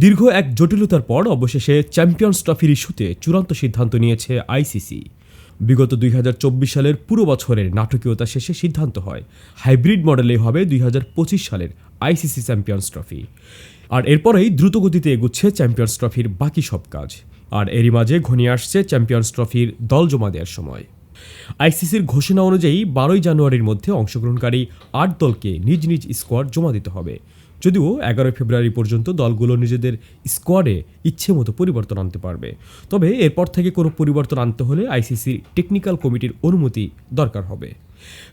দীর্ঘ এক জটিলতার পর অবশেষে চ্যাম্পিয়ন্স ট্রফির ইস্যুতে চূড়ান্ত সিদ্ধান্ত নিয়েছে আইসিসি। বিগত 2024 সালের পুরো বছরের নাটকীয়তা শেষে সিদ্ধান্ত হয় হাইব্রিড মডেলে হবে 2025 সালের আইসিসি চ্যাম্পিয়ন্স ট্রফি। আর এরপরেই দ্রুতগতিতে এগুচ্ছে চ্যাম্পিয়ন্স ট্রফির বাকি সব কাজ। আর এরই মাঝে ঘনিয়ে আসছে চ্যাম্পিয়ন্স ট্রফির দল জমা দেওয়ার সময়। আইসিসির ঘোষণা অনুযায়ী 12 জানুয়ারির মধ্যে অংশগ্রহণকারী 8 দলকে নিজ নিজ স্কোয়াড জমা দিতে হবে। যদিও 11 ফেব্রুয়ারি পর্যন্ত দলগুলো নিজেদের স্কোয়াডে ইচ্ছে মতো পরিবর্তন আনতে পারবে। তবে এরপর থেকে কোনো পরিবর্তন আনতে হলে আইসিসির টেকনিক্যাল কমিটির অনুমতি দরকার হবে।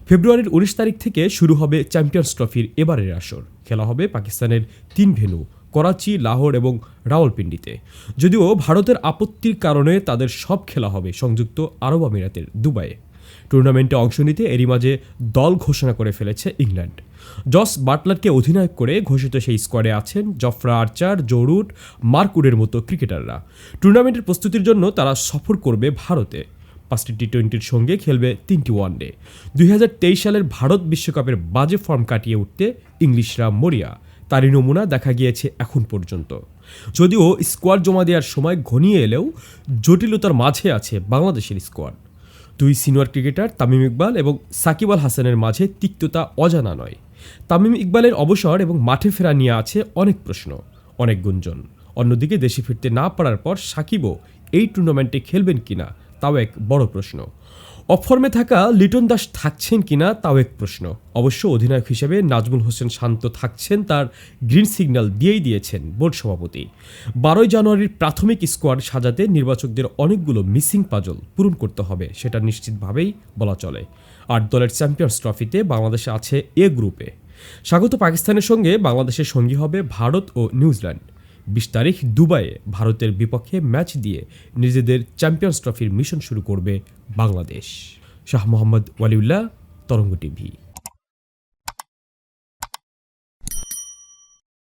ফেব্রুয়ারির 19 তারিখ থেকে শুরু হবে চ্যাম্পিয়ন্স ট্রফির এবারের আসর। খেলা হবে পাকিস্তানের 3 ভেন্যু করাচি, লাহোর এবং রাওয়ালপিন্ডিতে। যদিও ভারতের আপত্তির কারণে তাদের সব খেলা হবে সংযুক্ত আরব আমিরাতের দুবাইয়ে। টুর্নামেন্টে অংশ নিতে এরই মাঝে দল ঘোষণা করে ফেলেছে ইংল্যান্ড। জস বাটলারকে অধিনায়ক করে ঘোষিত সেই স্কোয়াডে আছেন Jofra Archer, Joe Root, Mark উডের মতো ক্রিকেটাররা। টুর্নামেন্টের প্রস্তুতির জন্য তারা সফর করবে ভারতে। 5টি টি-20-র সঙ্গে খেলবে 3টি ওয়ানডে। 2023 সালের ভারত বিশ্বকাপের বাজে ফর্ম কাটিয়ে উঠতে ইংলিশরা মরিয়া, তারই নমুনা দেখা গিয়েছে এখন পর্যন্ত। যদিও স্কোয়াড জমা দেওয়ার সময় ঘনিয়ে এলেও জটিলতার মাঝে আছে বাংলাদেশের squad. 2 senior cricketer Tamim Iqbal এবং সাকিব আল হাসানের মাঝে তিক্ততা অজানা নয়। তামিম ইকবালের অবসর এবং মাঠে ফেরা নিয়ে আছে অনেক প্রশ্ন, অনেক গুঞ্জন। অন্যদিকে দেশে ফিরতে না পারার পর সাকিবও এই টুর্নামেন্টে খেলবেন কিনা তাও এক বড় প্রশ্ন। অফর্মে থাকা লিটন দাস থাকছেন কিনা তাও এক প্রশ্ন। অবশ্য অধিনায়ক হিসেবে নাজমুল হোসেন শান্ত থাকছেন, তার গ্রিন সিগন্যাল দিয়েই দিয়েছেন বোর্ড সভাপতি। 12 জানুয়ারির প্রাথমিক স্কোয়াড সাজাতে নির্বাচকদের অনেকগুলো মিসিং পাজল পূরণ করতে হবে, সেটা নিশ্চিতভাবেই বলা চলে। 8 দলের চ্যাম্পিয়ন্স ট্রফিতে বাংলাদেশ আছে এ গ্রুপে। স্বাগত পাকিস্তানের সঙ্গে বাংলাদেশের সঙ্গী হবে ভারত ও নিউজিল্যান্ড। 20 তারিখ দুবাইয়ে ভারতের বিপক্ষে ম্যাচ দিয়ে নিজেদের চ্যাম্পিয়ন্স ট্রফির মিশন শুরু করবে বাংলাদেশ। শাহ মোহাম্মদ ওয়ালিউল্লাহ, তরঙ্গ টিভি।